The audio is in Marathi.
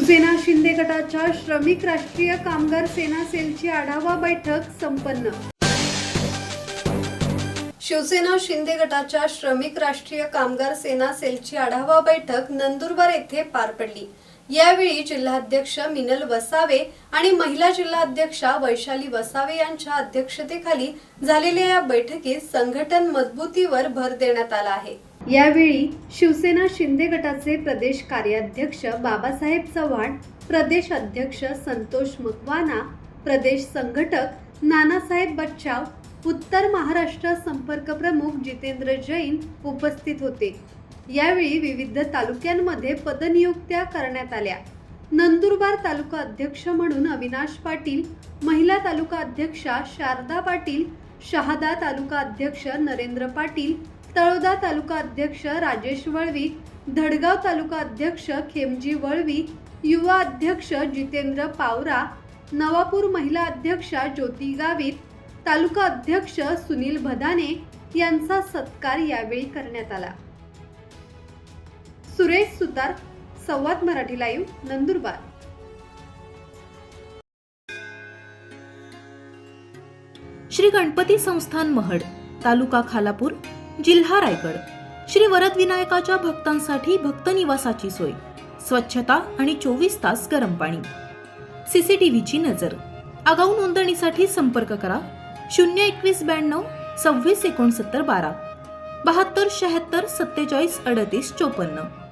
शिवसेना शिंदे गटाच्या श्रमिक राष्ट्रीय कामगार सेना सेलची आढावा बैठक संपन्न। शिवसेना शिंदे गटाच्या श्रमिक राष्ट्रीय कामगार सेना सेलची आढावा बैठक नंदुरबार येथे पार पडली। यावेळी जिल्हाध्यक्ष मिनल वसावे आणि महिला जिल्हाध्यक्षा वैशाली वसावे यांच्या अध्यक्षतेखाली झालेल्या या बैठकीत संघटन मजबूतीवर भर देण्यात आला आहे। यावेळी शिवसेना शिंदे गटाचे प्रदेश कार्याध्यक्ष बाबासाहेब चव्हाण, प्रदेश अध्यक्ष संतोष मकवाना, प्रदेश संघटक नानासाहेब बच्चाव, उत्तर महाराष्ट्र संपर्क प्रमुख जितेंद्र जैन उपस्थित होते। यावेळी विविध तालुक्यांमध्ये पदनियुक्त्या करण्यात आल्या। नंदुरबार तालुका अध्यक्ष म्हणून अविनाश पाटील, महिला तालुका अध्यक्षा शारदा पाटील, शहादा तालुका अध्यक्ष नरेंद्र पाटील, तळोदा तालुका अध्यक्ष राजेश वळवी, धडगाव तालुका अध्यक्ष खेमजी वळवी, युवा अध्यक्ष जितेंद्र पावरा, नवापूर महिला अध्यक्षा ज्योती गावित, तालुका अध्यक्ष सुनील भदाने यांचा सत्कार यावेळी करण्यात आला। सुरेश सुतार, संवाद मराठी लाईव्ह, नंदुरबार। श्री गणपती संस्थान महड, तालुका खालापूर, जिल्हा रायगड। श्री वरद विनायकाच्या भक्तांसाठी भक्त निवासाची सोय, स्वच्छता आणि 24 तास गरम पाणी, सीसीटीव्हीची नजर। आगाऊ नोंदणीसाठी संपर्क करा 02192 26 69 12 72 76 47 38 54।